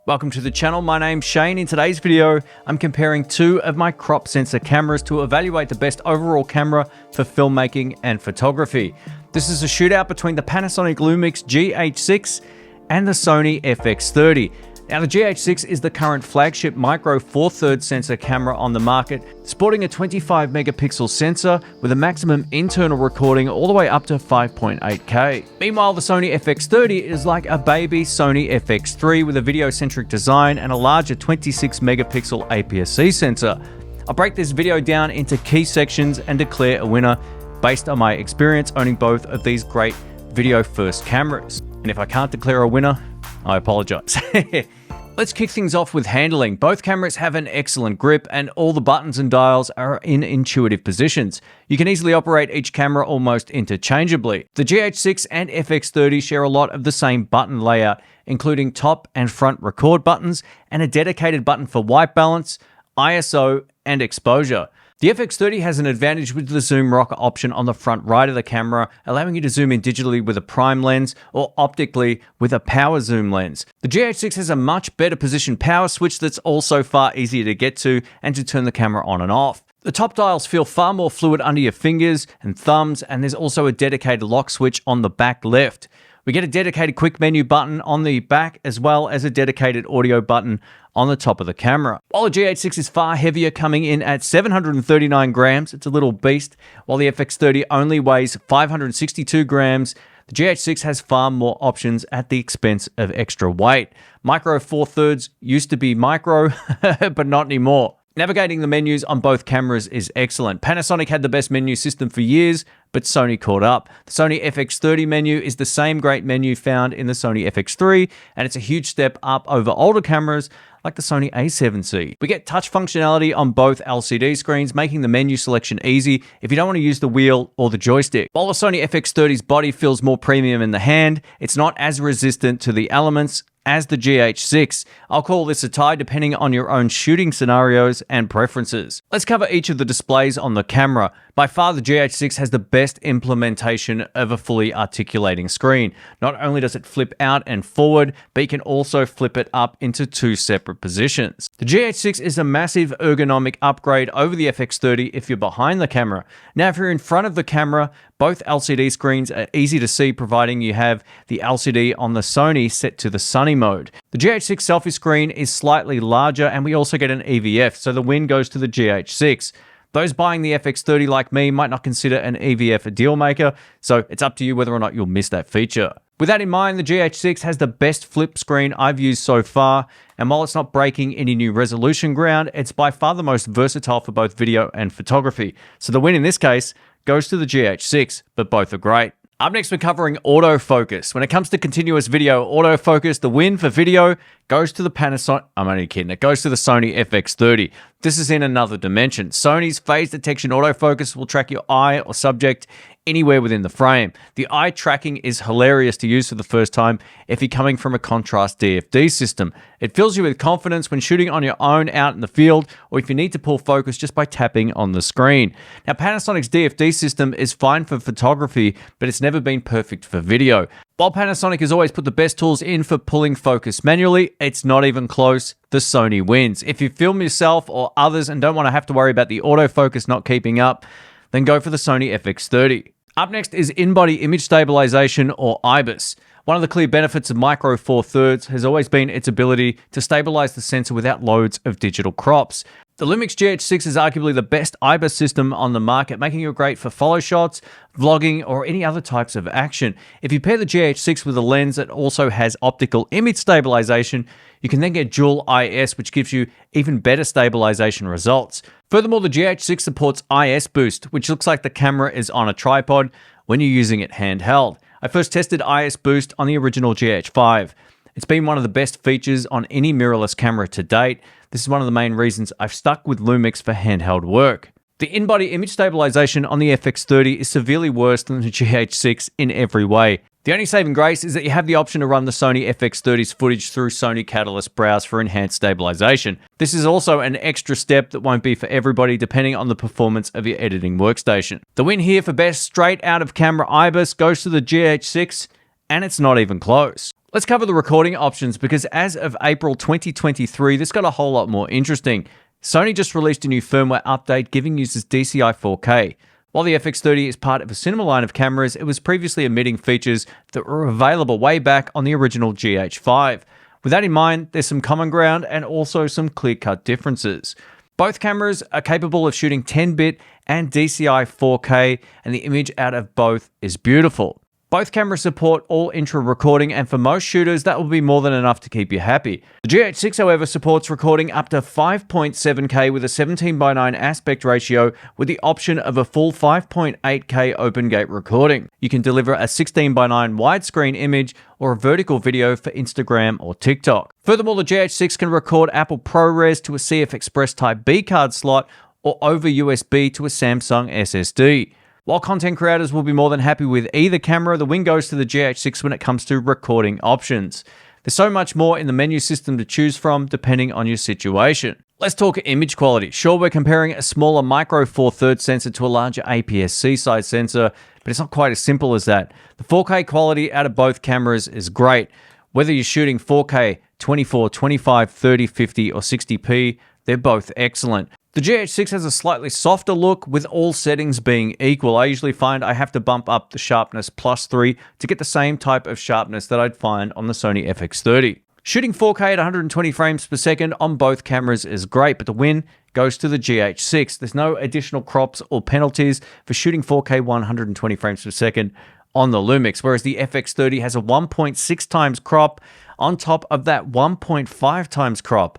Welcome to the channel, my name's Shane. In today's video, I'm comparing two of my crop sensor cameras to evaluate the best overall camera for filmmaking and photography. This is a shootout between the Panasonic Lumix GH6 and the Sony FX30. Now the GH6 is the current flagship micro four thirds sensor camera on the market, sporting a 25 megapixel sensor with a maximum internal recording all the way up to 5.8K. Meanwhile, the Sony FX30 is like a baby Sony FX3 with a video-centric design and a larger 26 megapixel APS-C sensor. I'll break this video down into key sections and declare a winner based on my experience owning both of these great video-first cameras. And if I can't declare a winner, I apologize. Let's kick things off with handling. Both cameras have an excellent grip and all the buttons and dials are in intuitive positions. You can easily operate each camera almost interchangeably. The GH6 and FX30 share a lot of the same button layout, including top and front record buttons and a dedicated button for white balance, ISO, and exposure. The FX30 has an advantage with the zoom rocker option on the front right of the camera, allowing you to zoom in digitally with a prime lens or optically with a power zoom lens. The GH6 has a much better positioned power switch that's also far easier to get to and to turn the camera on and off. The top dials feel far more fluid under your fingers and thumbs, and there's also a dedicated lock switch on the back left. We get a dedicated quick menu button on the back as well as a dedicated audio button on the top of the camera. While the GH6 is far heavier, coming in at 739 grams, it's a little beast, while the FX30 only weighs 562 grams, the GH6 has far more options at the expense of extra weight. Micro four thirds used to be micro, but not anymore. Navigating the menus on both cameras is excellent. Panasonic had the best menu system for years, but Sony caught up. The Sony FX30 menu is the same great menu found in the Sony FX3, and it's a huge step up over older cameras like the Sony a7C. We get touch functionality on both LCD screens, making the menu selection easy if you don't want to use the wheel or the joystick. While the Sony FX30's body feels more premium in the hand, it's not as resistant to the elements as the GH6. I'll call this a tie depending on your own shooting scenarios and preferences. Let's cover each of the displays on the camera. By far, the GH6 has the best implementation of a fully articulating screen. Not only does it flip out and forward, but you can also flip it up into two separate positions. The GH6 is a massive ergonomic upgrade over the FX30 if you're behind the camera. Now, if you're in front of the camera, both LCD screens are easy to see, providing you have the LCD on the Sony set to the sunny mode. The GH6 selfie screen is slightly larger, and we also get an EVF, so the win goes to the GH6. Those buying the FX30 like me might not consider an EVF a deal maker, so it's up to you whether or not you'll miss that feature. With that in mind, the GH6 has the best flip screen I've used so far, and while it's not breaking any new resolution ground, it's by far the most versatile for both video and photography. So the win in this case goes to the GH6, but both are great. Up next, we're covering autofocus. When it comes to continuous video autofocus, the win for video goes to the Panasonic, I'm only kidding, it goes to the Sony FX30. This is in another dimension. Sony's phase detection autofocus will track your eye or subject anywhere within the frame. The eye tracking is hilarious to use for the first time if you're coming from a contrast DFD system. It fills you with confidence when shooting on your own out in the field, or if you need to pull focus just by tapping on the screen. Now, Panasonic's DFD system is fine for photography, but it's never been perfect for video. While Panasonic has always put the best tools in for pulling focus manually, it's not even close. The Sony wins. If you film yourself or others and don't want to have to worry about the autofocus not keeping up, then go for the Sony FX30. Up next is in-body image stabilization, or IBIS. One of the clear benefits of Micro Four Thirds has always been its ability to stabilize the sensor without loads of digital crops. The Lumix GH6 is arguably the best IBIS system on the market, making it great for follow shots, vlogging, or any other types of action. If you pair the GH6 with a lens that also has optical image stabilization, you can then get dual IS, which gives you even better stabilization results. Furthermore, the GH6 supports IS Boost, which looks like the camera is on a tripod when you're using it handheld. I first tested IS Boost on the original GH5. It's been one of the best features on any mirrorless camera to date. This is one of the main reasons I've stuck with Lumix for handheld work. The in-body image stabilization on the FX30 is severely worse than the GH6 in every way. The only saving grace is that you have the option to run the Sony FX30's footage through Sony Catalyst Browse for enhanced stabilization. This is also an extra step that won't be for everybody depending on the performance of your editing workstation. The win here for best straight out of camera IBIS goes to the GH6, and it's not even close. Let's cover the recording options because as of April 2023, this got a whole lot more interesting. Sony just released a new firmware update giving users DCI 4K. While the FX30 is part of a cinema line of cameras, it was previously omitting features that were available way back on the original GH5. With that in mind, there's some common ground and also some clear-cut differences. Both cameras are capable of shooting 10-bit and DCI 4K, and the image out of both is beautiful. Both cameras support all intra recording, and for most shooters, that will be more than enough to keep you happy. The GH6, however, supports recording up to 5.7K with a 17:9 aspect ratio with the option of a full 5.8K open gate recording. You can deliver a 16:9 widescreen image or a vertical video for Instagram or TikTok. Furthermore, the GH6 can record Apple ProRes to a CF Express Type B card slot or over USB to a Samsung SSD. While content creators will be more than happy with either camera, the win goes to the GH6 when it comes to recording options. There's so much more in the menu system to choose from depending on your situation. Let's talk image quality. Sure, we're comparing a smaller micro Four Thirds sensor to a larger APS-C size sensor, but it's not quite as simple as that. The 4K quality out of both cameras is great. Whether you're shooting 4K, 24, 25, 30, 50, or 60p, they're both excellent. The GH6 has a slightly softer look with all settings being equal. I usually find I have to bump up the sharpness +3 to get the same type of sharpness that I'd find on the Sony FX30. Shooting 4K at 120 frames per second on both cameras is great, but the win goes to the GH6. There's no additional crops or penalties for shooting 4K 120 frames per second on the Lumix, whereas the FX30 has a 1.6 times crop on top of that 1.5 times crop.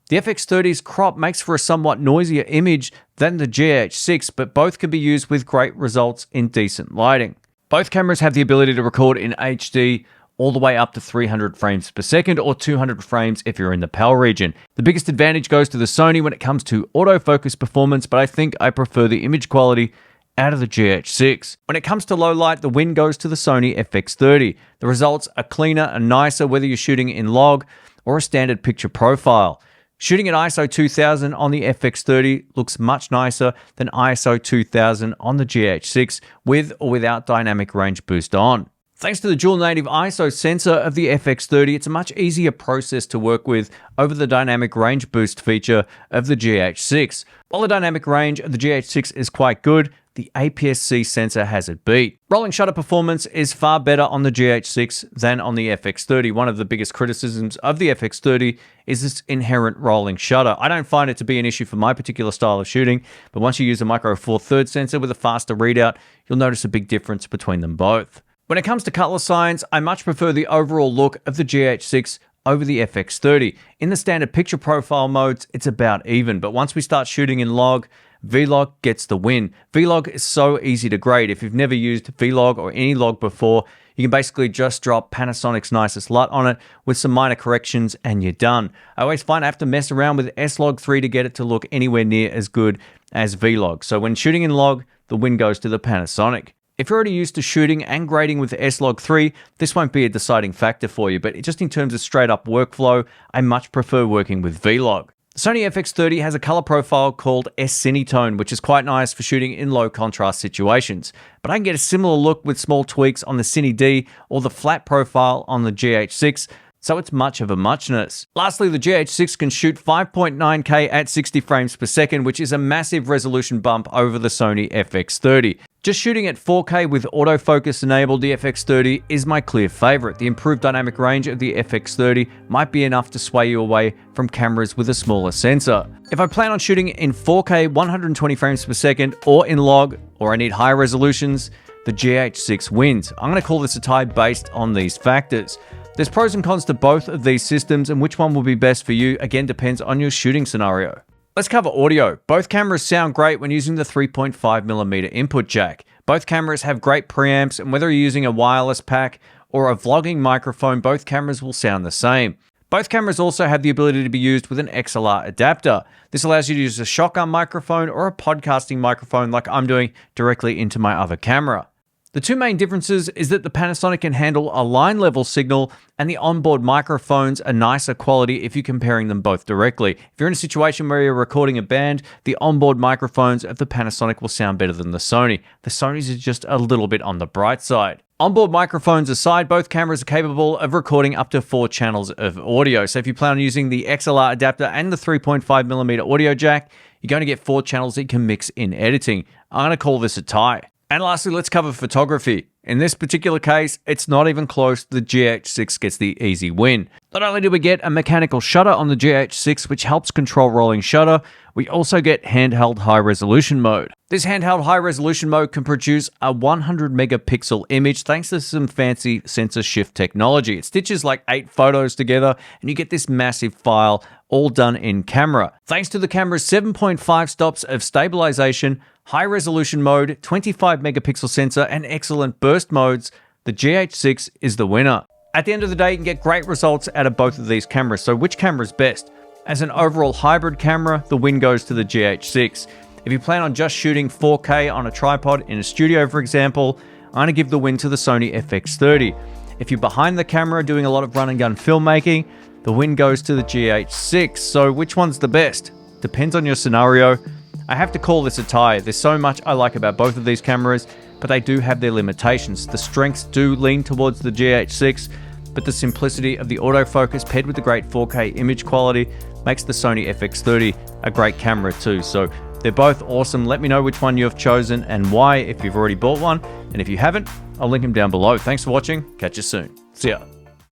The FX30's crop makes for a somewhat noisier image than the GH6, but both can be used with great results in decent lighting. Both cameras have the ability to record in HD all the way up to 300 frames per second or 200 frames if you're in the PAL region. The biggest advantage goes to the Sony when it comes to autofocus performance, but I think I prefer the image quality out of the GH6. When it comes to low light, the win goes to the Sony FX30. The results are cleaner and nicer whether you're shooting in log or a standard picture profile. Shooting at ISO 2000 on the FX30 looks much nicer than ISO 2000 on the GH6 with or without dynamic range boost on. Thanks to the dual native ISO sensor of the FX30, it's a much easier process to work with over the dynamic range boost feature of the GH6. While the dynamic range of the GH6 is quite good, the APS-C sensor has it beat. Rolling shutter performance is far better on the GH6 than on the FX30. One of the biggest criticisms of the FX30 is its inherent rolling shutter. I don't find it to be an issue for my particular style of shooting, but once you use a micro Four Thirds sensor with a faster readout, you'll notice a big difference between them both. When it comes to color science, I much prefer the overall look of the GH6 over the FX30. In the standard picture profile modes, it's about even, but once we start shooting in log, Vlog gets the win. Vlog is so easy to grade. If you've never used Vlog or any log before, you can basically just drop Panasonic's Nicest LUT on it with some minor corrections and you're done. I always find I have to mess around with S-Log3 to get it to look anywhere near as good as Vlog. So when shooting in log, the win goes to the Panasonic. If you're already used to shooting and grading with S-Log3, this won't be a deciding factor for you, but just in terms of straight up workflow, I much prefer working with Vlog. The Sony FX30 has a color profile called S-Cinetone, which is quite nice for shooting in low contrast situations. But I can get a similar look with small tweaks on the Cine D or the flat profile on the GH6, so it's much of a muchness. Lastly, the GH6 can shoot 5.9K at 60 frames per second, which is a massive resolution bump over the Sony FX30. Just shooting at 4K with autofocus enabled, the FX30 is my clear favorite. The improved dynamic range of the FX30 might be enough to sway you away from cameras with a smaller sensor. If I plan on shooting in 4K 120 frames per second or in log, or I need higher resolutions, the GH6 wins. I'm going to call this a tie based on these factors. There's pros and cons to both of these systems, and which one will be best for you, again, depends on your shooting scenario. Let's cover audio. Both cameras sound great when using the 3.5mm input jack. Both cameras have great preamps, and whether you're using a wireless pack or a vlogging microphone, both cameras will sound the same. Both cameras also have the ability to be used with an XLR adapter. This allows you to use a shotgun microphone or a podcasting microphone like I'm doing directly into my other camera. The two main differences is that the Panasonic can handle a line level signal and the onboard microphones are nicer quality if you're comparing them both directly. If you're in a situation where you're recording a band, the onboard microphones of the Panasonic will sound better than the Sony. The Sony's is just a little bit on the bright side. Onboard microphones aside, both cameras are capable of recording up to 4 channels of audio. So if you plan on using the XLR adapter and the 3.5mm audio jack, you're going to get 4 channels that you can mix in editing. I'm going to call this a tie. And lastly, let's cover photography. In this particular case, it's not even close. The GH6 gets the easy win. Not only do we get a mechanical shutter on the GH6, which helps control rolling shutter, we also get handheld high resolution mode. This handheld high resolution mode can produce a 100 megapixel image thanks to some fancy sensor shift technology. It stitches like 8 photos together and you get this massive file all done in camera. Thanks to the camera's 7.5 stops of stabilization, high resolution mode, 25 megapixel sensor, and excellent burst modes, the GH6 is the winner. At the end of the day, you can get great results out of both of these cameras. So which camera is best? As an overall hybrid camera, the win goes to the GH6. If you plan on just shooting 4K on a tripod in a studio, for example, I'm going to give the win to the Sony FX30. If you're behind the camera doing a lot of run and gun filmmaking, the win goes to the GH6. So which one's the best? Depends on your scenario. I have to call this a tie. There's so much I like about both of these cameras, but they do have their limitations. The strengths do lean towards the GH6, but the simplicity of the autofocus paired with the great 4K image quality makes the Sony FX30 a great camera too. So they're both awesome. Let me know which one you have chosen and why if you've already bought one. And if you haven't, I'll link them down below. Thanks for watching. Catch you soon. See ya.